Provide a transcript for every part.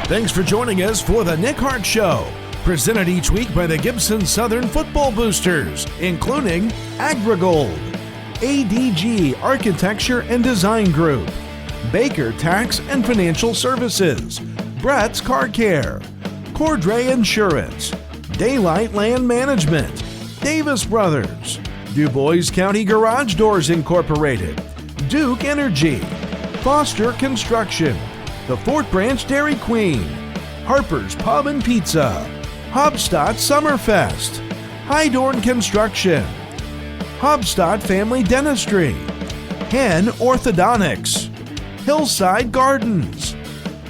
Thanks for joining us for the Nick Hart Show, presented each week by the Gibson Southern Football Boosters, including AgriGold, ADG Architecture and Design Group, Baker Tax and Financial Services, Brett's Car Care, Cordray Insurance, Daylight Land Management, Davis Brothers, Du Bois County Garage Doors Incorporated, Duke Energy, Foster Construction, the Fort Branch Dairy Queen, Harper's Pub and Pizza, Hobstadt Summerfest, Hydorn Construction, Hobstadt Family Dentistry, Hen Orthodontics, Hillside Gardens,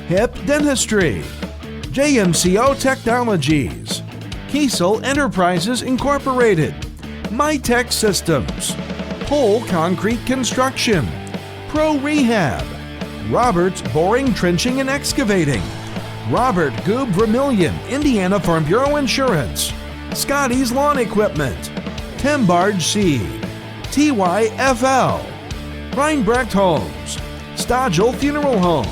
Hip Dentistry, JMCO Technologies, Kiesel Enterprises Incorporated, MyTech Systems, Pole Concrete Construction, Pro Rehab, Roberts Boring, Trenching and Excavating, Robert Goob Vermillion, Indiana Farm Bureau Insurance, Scotty's Lawn Equipment, Timbarge Seed, TYFL, Reinbrecht Homes, Stodgel Funeral Home,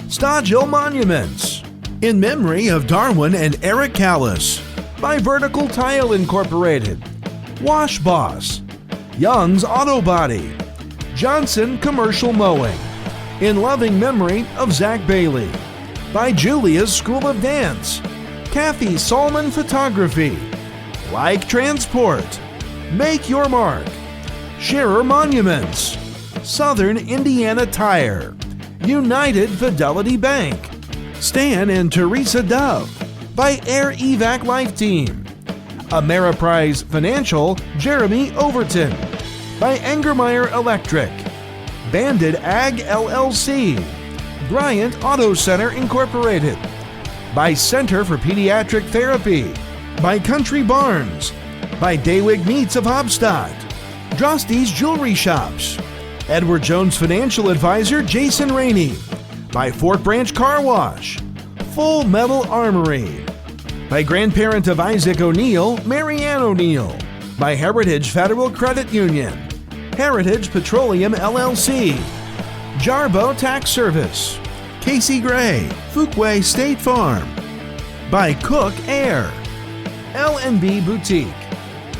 Stodgel Monuments, in memory of Darwin and Eric Callis, by Vertical Tile Incorporated, Wash Boss, Young's Auto Body, Johnson Commercial Mowing, in loving memory of Zach Bailey, by Julia's School of Dance, Kathy Solman Photography, Like Transport, Make Your Mark, Scherer Monuments, Southern Indiana Tire, United Fidelity Bank, Stan and Teresa Dove, by Air Evac Life Team, Ameriprise Financial, Jeremy Overton, by Engermeyer Electric, Banded Ag LLC, Bryant Auto Center Incorporated, by Center for Pediatric Therapy, by Country Barns, by Daywig Meats of Hobstadt, Drosty's Jewelry Shops, Edward Jones Financial Advisor Jason Rainey, by Fort Branch Car Wash, Full Metal Armory, by grandparent of Isaac O'Neill, Marianne O'Neill, by Heritage Federal Credit Union, Heritage Petroleum LLC, Jarbo Tax Service, Casey Gray, Fuquay State Farm, by Cook Air, L&B Boutique,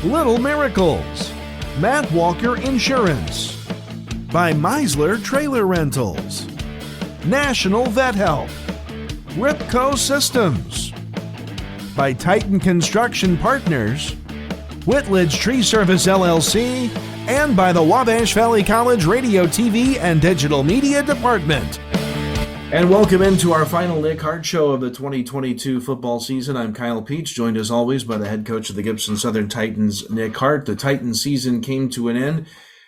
Little Miracles, Matt Walker Insurance, by Meisler Trailer Rentals, National Vet Help, Ripco Systems, by Titan Construction Partners, Whitledge Tree Service LLC, and by the Wabash Valley College Radio, TV, and Digital Media Department. And welcome into our final Nick Hart Show of the 2022 football season. I'm Kyle Peach, joined as always by the head coach of the Gibson Southern Titans, Nick Hart. The Titans season came to an end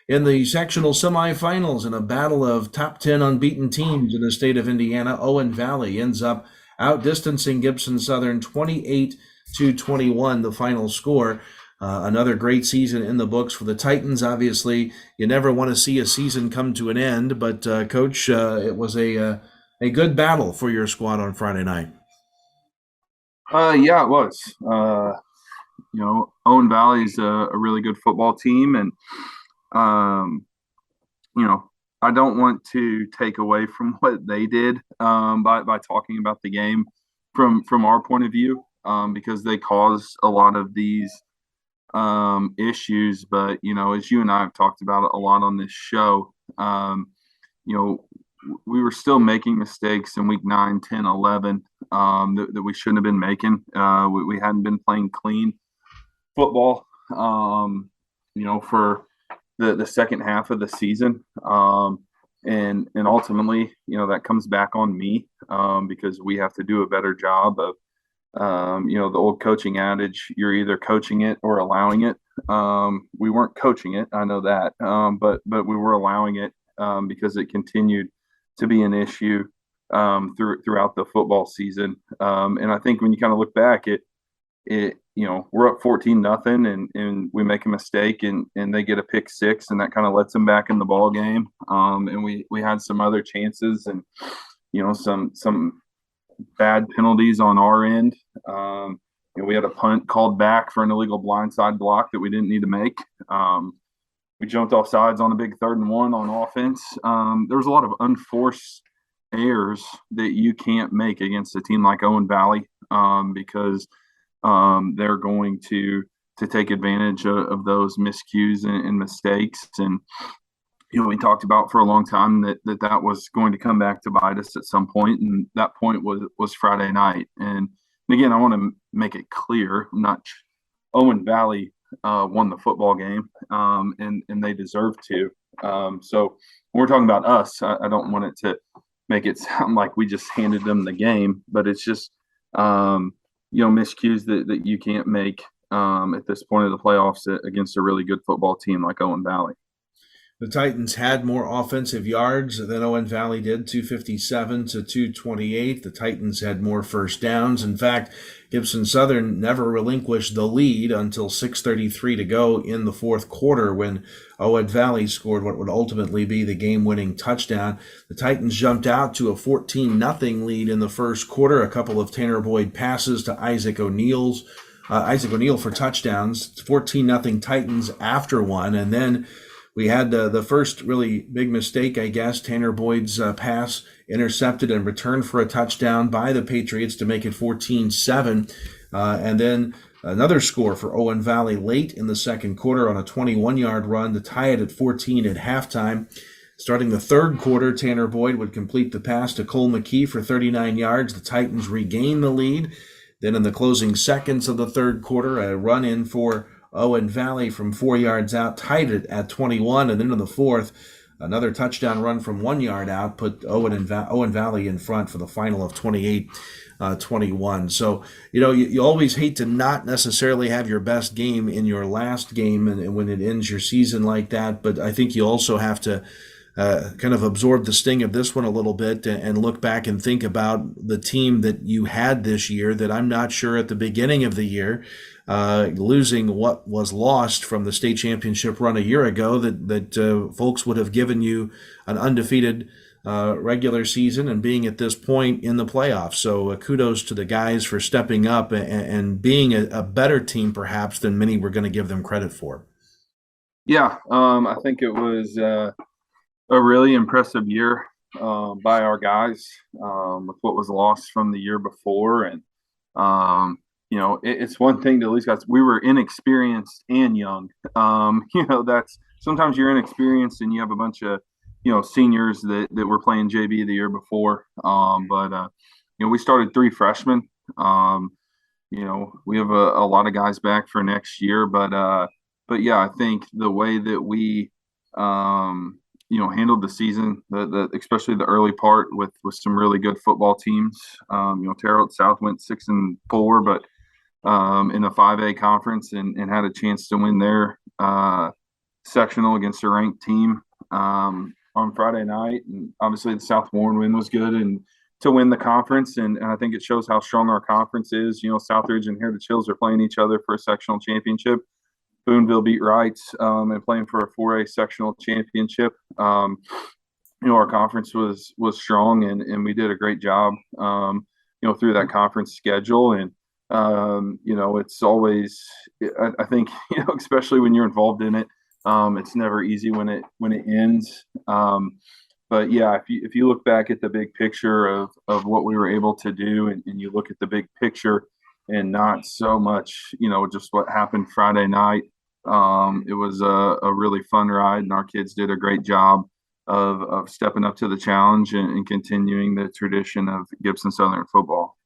in the sectional semifinals in a battle of top 10 unbeaten teams in the state of Indiana. Owen Valley ends up outdistancing Gibson Southern 28-21, the final score. Another great season in the books for the Titans. Obviously, you never want to see a season come to an end, but Coach, it was a good battle for your squad on Friday night. Yeah, it was. Owen Valley's a really good football team, and I don't want to take away from what they did by talking about the game from our point of view, because they caused a lot of these issues. But as you and I have talked about a lot on this show, we were still making mistakes in week 9, 10, 11 that we shouldn't have been making. We hadn't been playing clean football for the second half of the season, and ultimately that comes back on me, because we have to do a better job of the old coaching adage, you're either coaching it or allowing it. We weren't coaching it, I know that, but we were allowing it because it continued to be an issue throughout the football season. And I think when you kind of look back, we're up 14-0, and we make a mistake, and they get a pick six, and that kind of lets them back in the ball game. And we had some other chances, and some bad penalties on our end. We had a punt called back for an illegal blindside block that we didn't need to make. We jumped off sides on a big 3rd and 1 on offense. There was a lot of unforced errors that you can't make against a team like Owen Valley, because they're going to take advantage of those miscues and mistakes. And we talked about for a long time that was going to come back to bite us at some point, and that point was Friday night. And again, I want to make it clear, Owen Valley won the football game, and they deserve to. So when we're talking about us, I don't want it to make it sound like we just handed them the game, but it's just miscues that you can't make at this point of the playoffs against a really good football team like Owen Valley. The Titans had more offensive yards than Owen Valley did, 257 to 228. The Titans had more first downs. In fact, Gibson Southern never relinquished the lead until 6:33 to go in the fourth quarter when Owen Valley scored what would ultimately be the game-winning touchdown. The Titans jumped out to a 14-0 lead in the first quarter. A couple of Tanner Boyd passes to Isaac O'Neal for touchdowns. 14-0 Titans after one, and then we had the first really big mistake, I guess. Tanner Boyd's pass intercepted and returned for a touchdown by the Patriots to make it 14-7. And then another score for Owen Valley late in the second quarter on a 21-yard run to tie it at 14 at halftime. Starting the third quarter, Tanner Boyd would complete the pass to Cole McKee for 39 yards. The Titans regain the lead. Then in the closing seconds of the third quarter, a run-in for Owen Valley from 4 yards out tied it at 21, and then in the fourth, another touchdown run from 1 yard out put Owen Valley in front for the final of 28-21. So, you always hate to not necessarily have your best game in your last game and when it ends your season like that, but I think you also have to kind of absorb the sting of this one a little bit and look back and think about the team that you had this year that I'm not sure at the beginning of the year, losing what was lost from the state championship run a year ago, that folks would have given you an undefeated regular season and being at this point in the playoffs. So kudos to the guys for stepping up and being a better team perhaps than many were going to give them credit for. Yeah, I think it was a really impressive year by our guys with what was lost from the year before. And it's one thing to lose guys. We were inexperienced and young. That's sometimes you're inexperienced and you have a bunch of, seniors that were playing JV the year before. But we started 3 freshmen. We have a lot of guys back for next year. But yeah, I think the way that we, handled the season, especially the early part with some really good football teams. Terre Haute South went 6-4, but in a 5A conference and had a chance to win their sectional against a ranked team on Friday night. And obviously the South Warren win was good and to win the conference. And I think it shows how strong our conference is. Southridge and Heritage Hills are playing each other for a sectional championship. Boonville beat Wrights and playing for a 4A sectional championship. Our conference was strong and we did a great job, through that conference schedule. And, it's always, I think, especially when you're involved in it, it's never easy when it ends. But yeah, if you look back at the big picture of what we were able to do and you look at the big picture and not so much, just what happened Friday night, it was a really fun ride, and our kids did a great job of stepping up to the challenge and continuing the tradition of Gibson Southern football.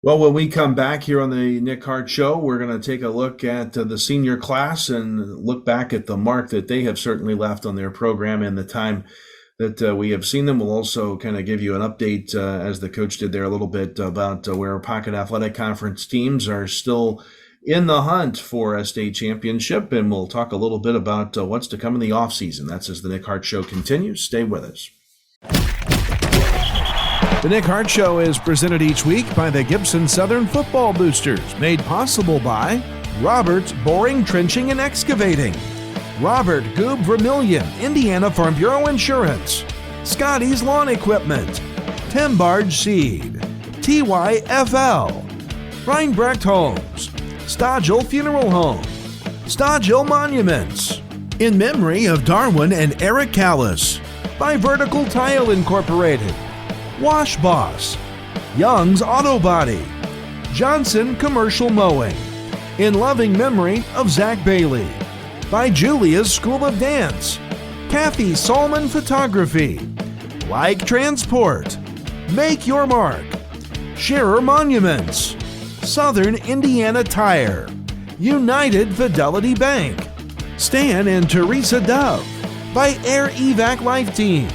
Well, when we come back here on the Nick Hart Show, we're going to take a look at the senior class and look back at the mark that they have certainly left on their program and the time that we have seen them. We'll also kind of give you an update, as the coach did there a little bit, about where Pocket Athletic Conference teams are still in the hunt for a state championship, and we'll talk a little bit about what's to come in the offseason. That's as the Nick Hart Show continues. Stay with us. The Nick Hart Show is presented each week by the Gibson Southern Football Boosters, made possible by Robert's Boring, Trenching, and Excavating, Robert Goob Vermillion, Indiana Farm Bureau Insurance, Scotty's Lawn Equipment, Tim Barge Seed, TYFL, Reinbrecht Homes, Stodgel Funeral Home, Stodgel Monuments, in memory of Darwin and Eric Callis, by Vertical Tile Incorporated, Wash Boss, Young's Auto Body, Johnson Commercial Mowing, in loving memory of Zach Bailey, by Julia's School of Dance, Kathy Solomon Photography, Like Transport, Make Your Mark, Scherer Monuments, Southern Indiana Tire, United Fidelity Bank, Stan and Teresa Dove, by Air Evac Life Team,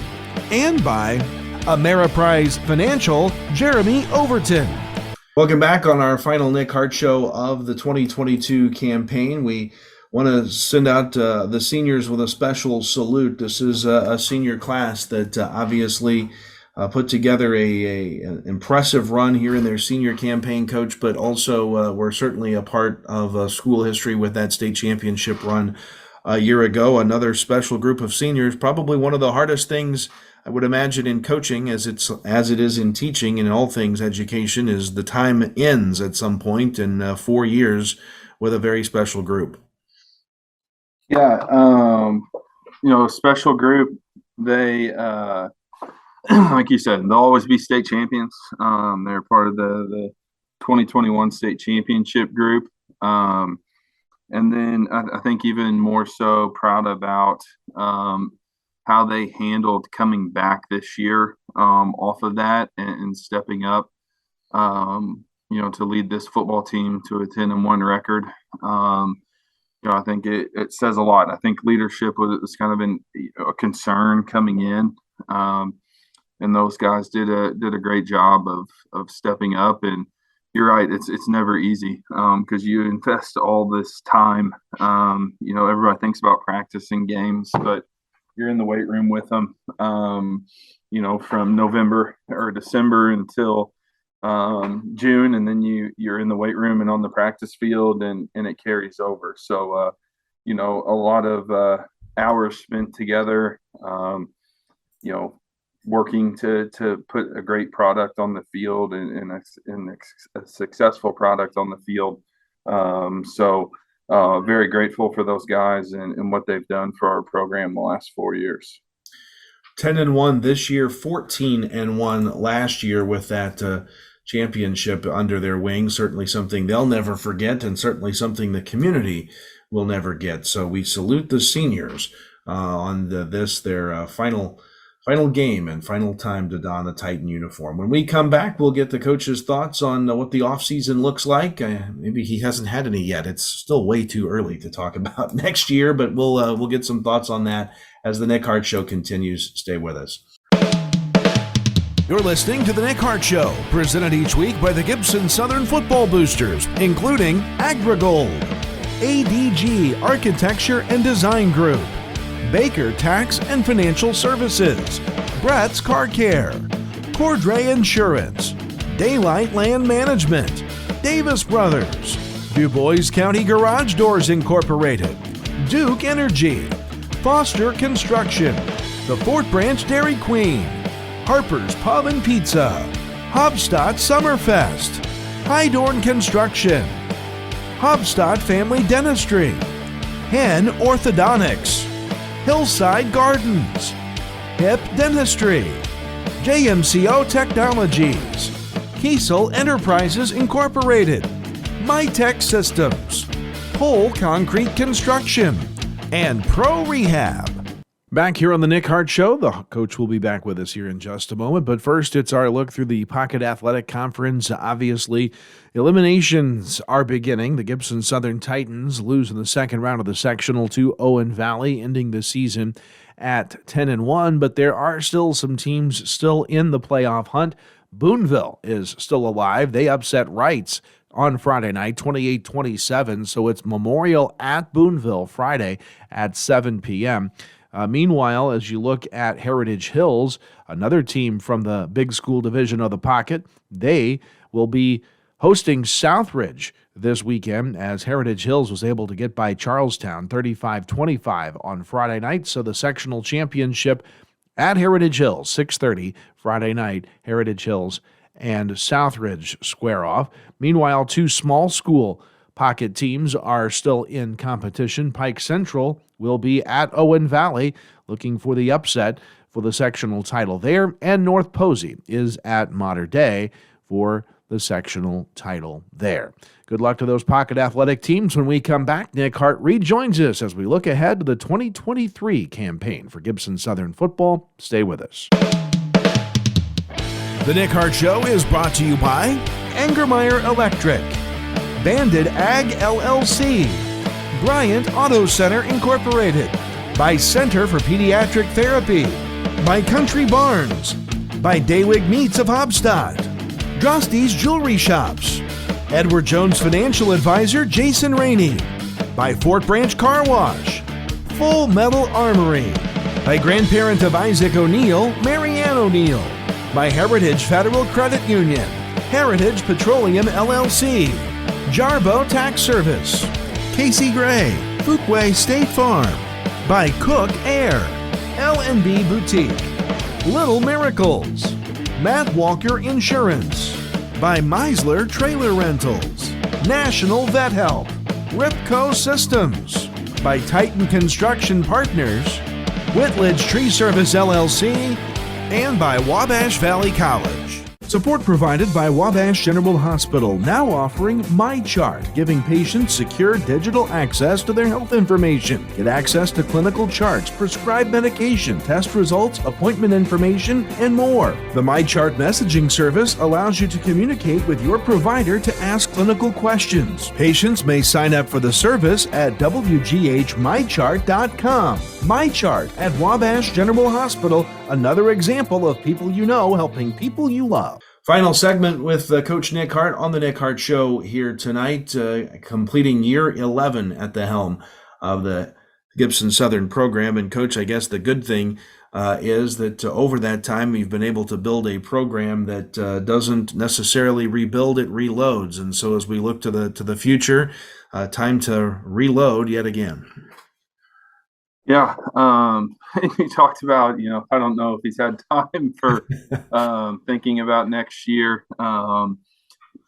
and by Ameriprise Financial, Jeremy Overton. Welcome back on our final Nick Hart Show of the 2022 campaign. We want to send out the seniors with a special salute. This is a senior class that obviously put together an impressive run here in their senior campaign, Coach, but also were certainly a part of school history with that state championship run a year ago. Another special group of seniors, probably one of the hardest things I would imagine in coaching, as it is in teaching and in all things education, is the time ends at some point in 4 years with a very special group. Yeah, special group. They, like you said, they'll always be state champions. They're part of the 2021 state championship group. And then I think even more so proud about how they handled coming back this year off of that and stepping up, to lead this football team to a 10-1 record. I think it says a lot. I think leadership was kind of a concern coming in, and those guys did a great job of stepping up. And you're right, it's never easy because you invest all this time. Everybody thinks about practicing games, but you're in the weight room with them, from November or December until June, and then you're in the weight room and on the practice field, and it carries over. So, a lot of hours spent together, working to put a great product on the field and a successful product on the field. Very grateful for those guys and what they've done for our program the last 4 years. 10-1 this year, 14-1 last year with that championship under their wing. Certainly something they'll never forget, and certainly something the community will never get. So we salute the seniors on their final game and final time to don the Titan uniform. When we come back, we'll get the coach's thoughts on what the offseason looks like. Maybe he hasn't had any yet. It's still way too early to talk about next year, but we'll get some thoughts on that as the Nick Hart Show continues. Stay with us. You're listening to The Nick Hart Show, presented each week by the Gibson Southern Football Boosters, including AgriGold, ADG Architecture and Design Group, Baker Tax and Financial Services, Brett's Car Care, Cordray Insurance, Daylight Land Management, Davis Brothers, Du Bois County Garage Doors Incorporated, Duke Energy, Foster Construction, the Fort Branch Dairy Queen, Harper's Pub and Pizza, Hobstadt Summerfest, Hydorn Construction, Hobstadt Family Dentistry, Hen Orthodontics, Hillside Gardens, Hip Dentistry, JMCO Technologies, Kiesel Enterprises Incorporated, MyTech Systems, Pole Concrete Construction, and Pro Rehab. Back here on the Nick Hart Show, the coach will be back with us here in just a moment. But first, it's our look through the Pocket Athletic Conference. Obviously, eliminations are beginning. The Gibson Southern Titans lose in the second round of the sectional to Owen Valley, ending the season at 10-1. But there are still some teams still in the playoff hunt. Boonville is still alive. They upset Wrights on Friday night, 28-27. So it's Memorial at Boonville Friday at 7 p.m. Meanwhile, as you look at Heritage Hills, another team from the big school division of the Pocket, they will be hosting Southridge this weekend, as Heritage Hills was able to get by Charlestown 35-25 on Friday night. So the sectional championship at Heritage Hills, 6:30 Friday night, Heritage Hills and Southridge square off. Meanwhile, two small school Pocket teams are still in competition. Pike Central will be at Owen Valley looking for the upset for the sectional title there, and North Posey is at Mater Dei for the sectional title there. Good luck to those Pocket Athletic teams. When we come back, Nick Hart rejoins us as we look ahead to the 2023 campaign for Gibson Southern football. Stay with us. The Nick Hart Show is brought to you by Angermeyer Electric, Bandit Ag LLC, Bryant Auto Center Incorporated, by Center for Pediatric Therapy, by Country Barns, by Daywig Meats of Hobstadt, Drosty's Jewelry Shops, Edward Jones Financial Advisor Jason Rainey, by Fort Branch Car Wash, Full Metal Armory, by grandparent of Isaac O'Neill, Marianne O'Neill, by Heritage Federal Credit Union, Heritage Petroleum LLC, Jarbo Tax Service, Casey Gray, Fuquay State Farm, by Cook Air, L&B Boutique, Little Miracles, Matt Walker Insurance, by Meisler Trailer Rentals, National Vet Help, Ripco Systems, by Titan Construction Partners, Whitledge Tree Service LLC, and by Wabash Valley College. Support provided by Wabash General Hospital, now offering MyChart, giving patients secure digital access to their health information. Get access to clinical charts, prescribed medication, test results, appointment information, and more. The MyChart messaging service allows you to communicate with your provider to ask clinical questions. Patients may sign up for the service at wghmychart.com. MyChart at Wabash General Hospital, another example of people you know helping people you love. Final segment with Coach Nick Hart on the Nick Hart Show here tonight, completing year 11 at the helm of the Gibson Southern program. And Coach, I guess the good thing is that over that time we've been able to build a program that doesn't necessarily rebuild, it reloads. And so as we look to the future, time to reload yet again. Yeah, he talked about, I don't know if he's had time for thinking about next year.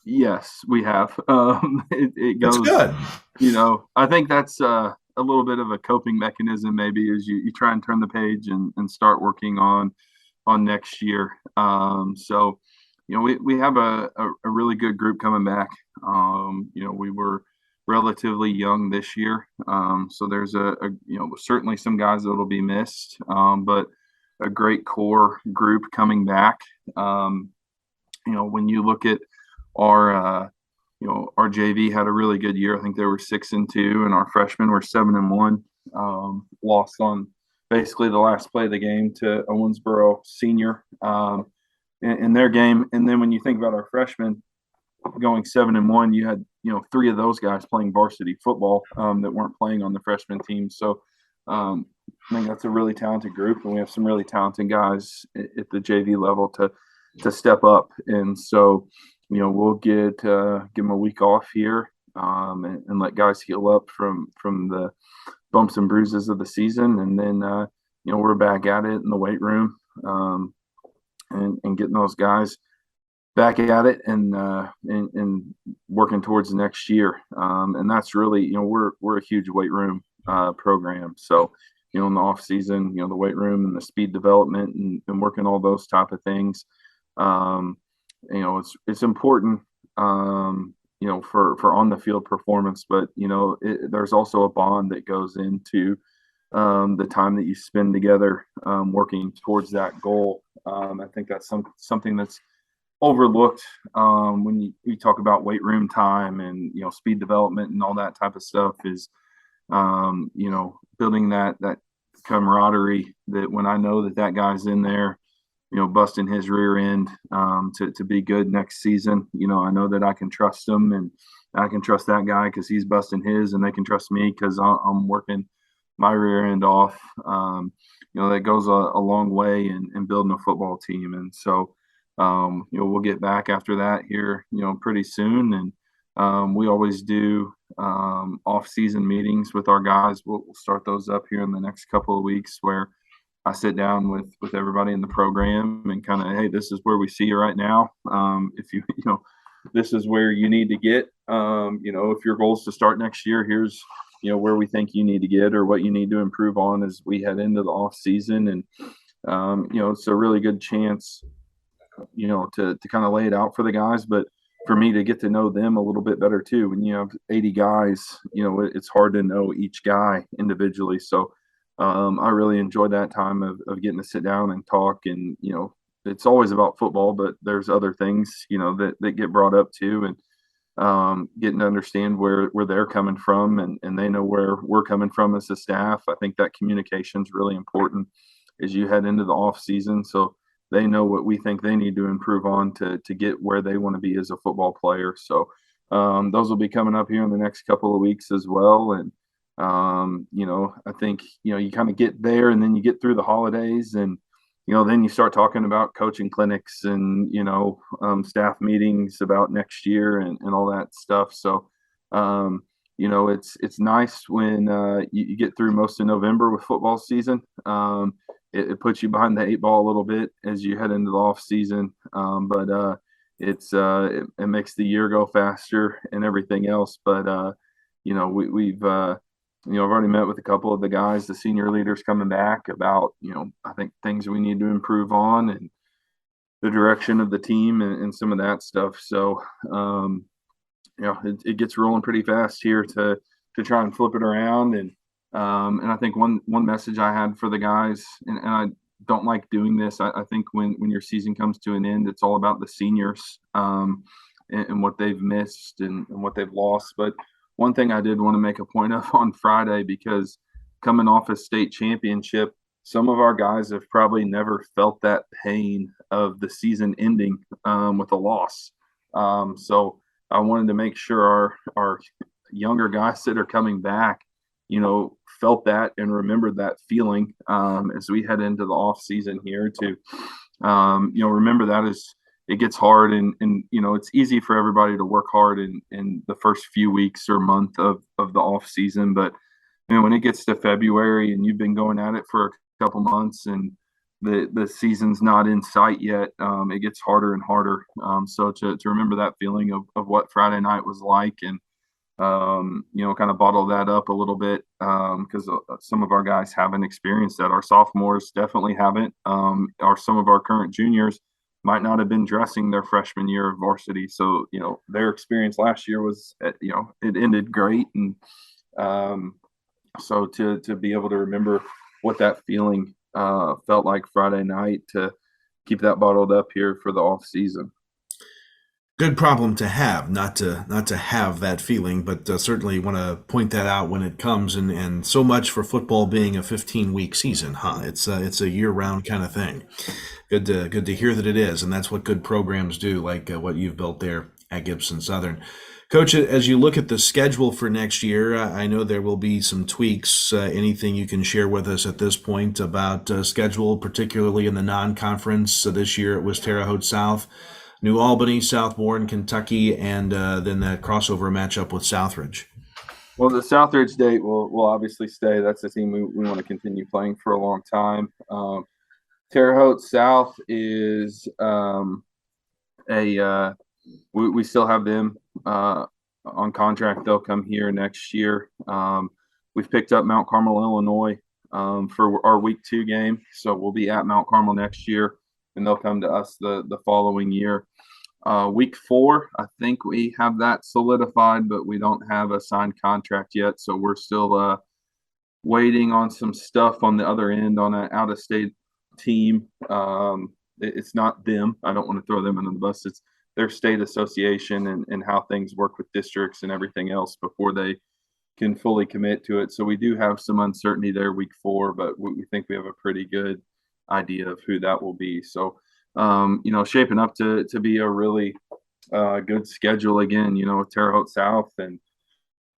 Yes, we have. It goes. That's good. I think that's a little bit of a coping mechanism, maybe, as you try and turn the page and start working on next year. So, we have a really good group coming back. We were relatively young this year. So there's certainly some guys that will be missed, but a great core group coming back. When you look at our JV had a really good year. I think they were 6-2, and our freshmen were 7-1. Lost on basically the last play of the game to Owensboro Senior in their game. And then when you think about our freshmen going 7-1, you had 3 of those guys playing varsity football that weren't playing on the freshman team. So I think that's a really talented group, and we have some really talented guys at the JV level to step up. And so we'll give them a week off here and let guys heal up from the bumps and bruises of the season, and then we're back at it in the weight room and getting those guys back at it and working towards the next year. And that's really, we're a huge weight room program. So, in the off season, the weight room and the speed development and working all those type of things. It's important, for on the field performance, but there's also a bond that goes into the time that you spend together working towards that goal. I think that's something that's overlooked when you talk about weight room time and speed development and all that type of stuff is building that camaraderie, that when I know that guy's in there busting his rear end to be good next season, I know that I can trust him, and I can trust that guy because he's busting his, and they can trust me because I'm working my rear end off. That goes a long way in building a football team. And so we'll get back after that here, pretty soon. And we always do off-season meetings with our guys. We'll start those up here in the next couple of weeks, where I sit down with everybody in the program and kind of, hey, this is where we see you right now. If this is where you need to get. If your goal is to start next year, here's where we think you need to get or what you need to improve on as we head into the off season. And it's a really good chance, to kind of lay it out for the guys, but for me to get to know them a little bit better too. When you have 80 guys, it's hard to know each guy individually. So I really enjoyed that time of getting to sit down and talk. And, it's always about football, but there's other things, that get brought up too. And getting to understand where they're coming from, and they know where we're coming from as a staff. I think that communication is really important as you head into the off season. So they know what we think they need to improve on to get where they want to be as a football player. So those will be coming up here in the next couple of weeks as well. And I think you kind of get there, and then you get through the holidays, and then you start talking about coaching clinics and staff meetings about next year and all that stuff. So it's nice when you get through most of November with football season. It puts you behind the 8 ball a little bit as you head into the off season. But it makes the year go faster and everything else. But we've I've already met with a couple of the guys, the senior leaders coming back about, I think things we need to improve on and the direction of the team and some of that stuff. So, it gets rolling pretty fast here to try and flip it around. And I think one message I had for the guys, and I don't like doing this. I think when your season comes to an end, it's all about the seniors and what they've missed and what they've lost. But one thing I did want to make a point of on Friday, because coming off a state championship, some of our guys have probably never felt that pain of the season ending with a loss. So I wanted to make sure our younger guys that are coming back, felt that and remembered that feeling as we head into the off season here to, remember that as it gets hard and it's easy for everybody to work hard in the first few weeks or month of the off season. But, when it gets to February and you've been going at it for a couple months and the season's not in sight yet, it gets harder and harder. So to remember that feeling of what Friday night was like and, kind of bottle that up a little bit because some of our guys haven't experienced that. Our sophomores definitely haven't. Some of our current juniors might not have been dressing their freshman year of varsity. So, their experience last year was, it ended great. And so to be able to remember what that feeling felt like Friday night, to keep that bottled up here for the off season. Good problem to have, not to have that feeling, but certainly want to point that out when it comes. And so much for football being a 15-week season, huh? It's a year-round kind of thing. Good to hear that it is, and that's what good programs do, like what you've built there at Gibson Southern. Coach, as you look at the schedule for next year, I know there will be some tweaks. Anything you can share with us at this point about schedule, particularly in the non-conference? This year it was Terre Haute South, New Albany, Southbourne, Kentucky, and then that crossover matchup with Southridge. Well, the Southridge date will obviously stay. That's the team we want to continue playing for a long time. Terre Haute South is we still have them on contract. They'll come here next year. We've picked up Mount Carmel, Illinois for our week 2 game. So we'll be at Mount Carmel next year, and they'll come to us the following year. Week 4, I think we have that solidified, but we don't have a signed contract yet. So we're still waiting on some stuff on the other end on an out-of-state team. It's not them. I don't want to throw them under the bus. It's their state association and how things work with districts and everything else before they can fully commit to it. So we do have some uncertainty there week 4, but we think we have a pretty good idea of who that will be. So, shaping up to be a really good schedule again, with Terre Haute South and,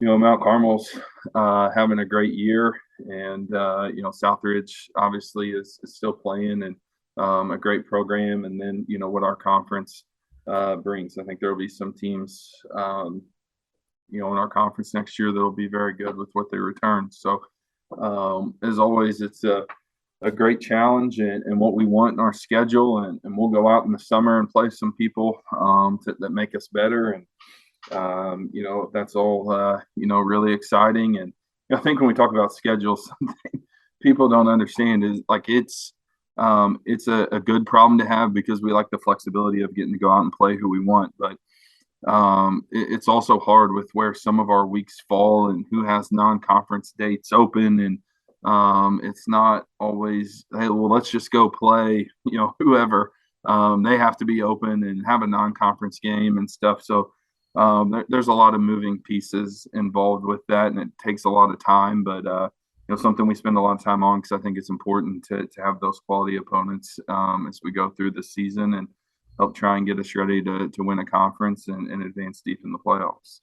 Mount Carmel's having a great year. And, Southridge obviously is still playing and a great program. And then, what our conference brings. I think there will be some teams, in our conference next year that will be very good with what they return. So, as always, it's a great challenge and what we want in our schedule. And we'll go out in the summer and play some people that make us better. And, that's all, really exciting. And I think when we talk about schedules, something people don't understand is like it's it's a good problem to have because we like the flexibility of getting to go out and play who we want. But it's also hard with where some of our weeks fall and who has non-conference dates open. And it's not always, hey, well, let's just go play, whoever. They have to be open and have a non-conference game and stuff. So there's a lot of moving pieces involved with that, and it takes a lot of time. But something we spend a lot of time on because I think it's important to have those quality opponents as we go through the season and help try and get us ready to win a conference and advance deep in the playoffs.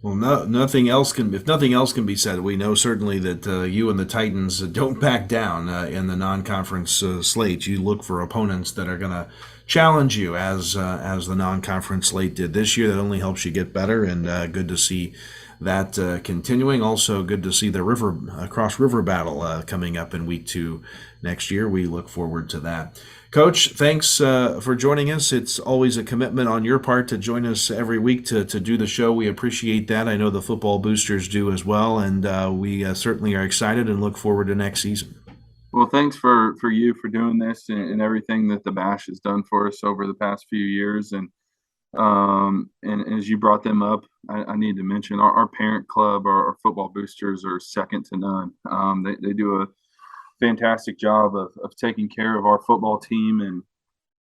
Well, if nothing else can be said, we know certainly that you and the Titans don't back down in the non-conference slate. You look for opponents that are going to challenge you as the non-conference slate did this year. That only helps you get better, and good to see that continuing. Also good to see the cross river battle coming up in week 2 next year. We look forward to that. Coach, thanks for joining us. It's always a commitment on your part to join us every week to do the show. We appreciate that. I know the football boosters do as well, and we certainly are excited and look forward to next season. Well, thanks for you for doing this and everything that the Bash has done for us over the past few years. And as you brought them up, I need to mention our parent club, our football boosters, are second to none. They do a fantastic job of taking care of our football team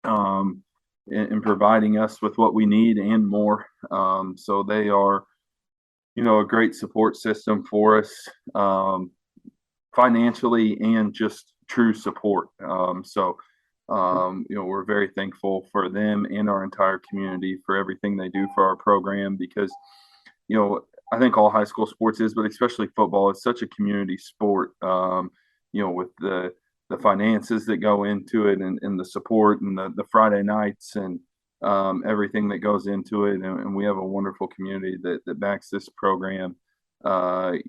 and providing us with what we need and more. So they are, a great support system for us financially and just true support. We're very thankful for them and our entire community for everything they do for our program because, I think all high school sports is, but especially football, is such a community sport. With the finances that go into it and the support and the Friday nights and everything that goes into it. And we have a wonderful community that backs this program, I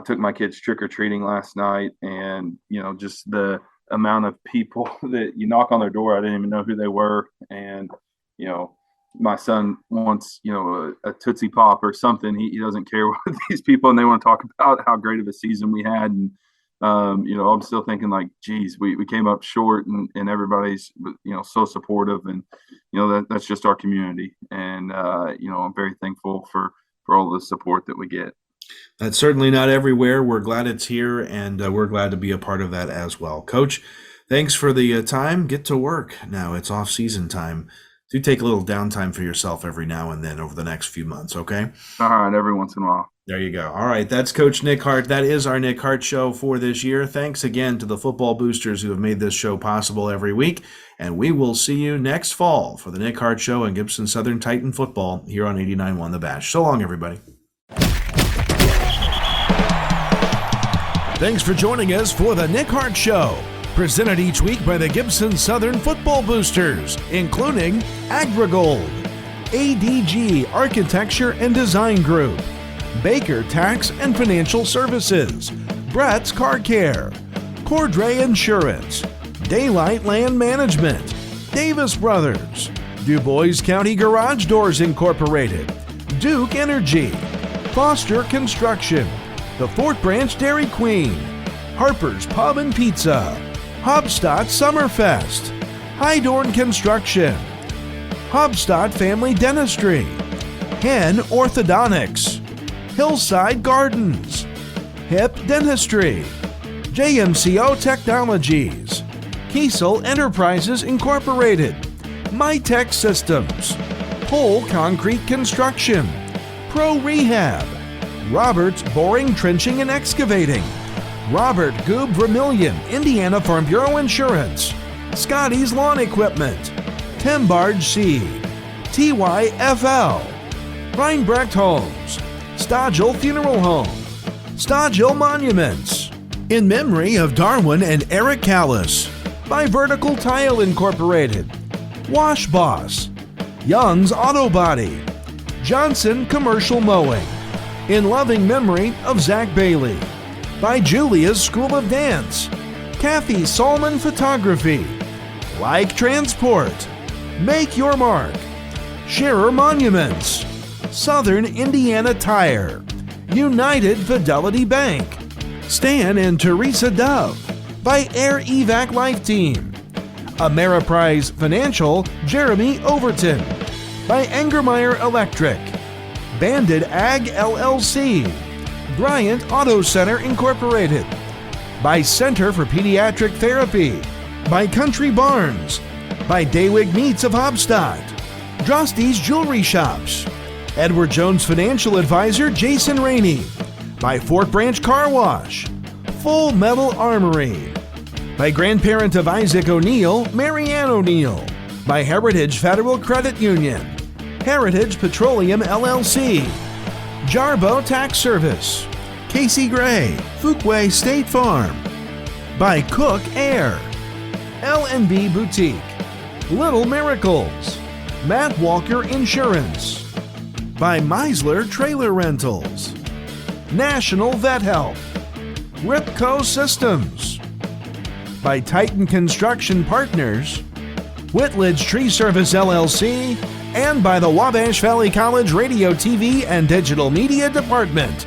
took my kids trick-or-treating last night and, just the amount of people that you knock on their door, I didn't even know who they were. And, my son wants, a Tootsie Pop or something. He doesn't care what these people, and they want to talk about how great of a season we had. And, I'm still thinking like, geez, we came up short and everybody's, so supportive and, that's just our community. And, I'm very thankful for all the support that we get. That's certainly not everywhere. We're glad it's here, and we're glad to be a part of that as well. Coach, thanks for the time. Get to work now. It's off-season time. Do take a little downtime for yourself every now and then over the next few months, okay? All right, every once in a while. There you go. All right, that's Coach Nick Hart. That is our Nick Hart Show for this year. Thanks again to the football boosters who have made this show possible every week, and we will see you next fall for the Nick Hart Show and Gibson Southern Titan football here on 89.1 The Bash. So long, everybody. Thanks for joining us for the Nick Hart Show, presented each week by the Gibson Southern Football Boosters, including AgriGold, ADG Architecture and Design Group, Baker Tax and Financial Services, Brett's Car Care, Cordray Insurance, Daylight Land Management, Davis Brothers, Du Bois County Garage Doors Incorporated, Duke Energy, Foster Construction, the Fort Branch Dairy Queen, Harper's Pub and Pizza, Hobstadt Summerfest, Hydorn Construction, Hobstadt Family Dentistry, Hen Orthodontics, Hillside Gardens, Hip Dentistry, JMCO Technologies, Kiesel Enterprises Incorporated, MyTech Systems, Pole Concrete Construction, Pro Rehab, Roberts Boring, Trenching and Excavating, Robert Goob Vermillion, Indiana Farm Bureau Insurance, Scotty's Lawn Equipment, Timbarge Seed, TYFL, Reinbrecht Homes, Stodgel Funeral Home, Stodgel Monuments, in memory of Darwin and Eric Callis, by Vertical Tile Incorporated, Wash Boss, Young's Auto Body, Johnson Commercial Mowing, in loving memory of Zach Bailey, by Julia's School of Dance, Kathy Solman Photography, Like Transport, Make Your Mark, Scherer Monuments, Southern Indiana Tire, United Fidelity Bank, Stan and Teresa Dove, by Air Evac Life Team. Ameriprise Financial, Jeremy Overton. By Engermeyer Electric. Bandit Ag LLC. Bryant Auto Center Incorporated. By Center for Pediatric Therapy. By Country Barns. By Daywig Meats of Hobstadt. Drosty's Jewelry Shops. Edward Jones Financial Advisor Jason Rainey. By Fort Branch Car Wash. Full Metal Armory. By grandparent of Isaac O'Neill, Marianne O'Neill. By Heritage Federal Credit Union. Heritage Petroleum LLC. Jarbo Tax Service. Casey Gray, Fuquay State Farm. By Cook Air. L&B Boutique. Little Miracles. Matt Walker Insurance. By Meisler Trailer Rentals. National Vet Help. Ripco Systems. By Titan Construction Partners. Whitledge Tree Service LLC. And by the Wabash Valley College Radio, TV, and Digital Media Department.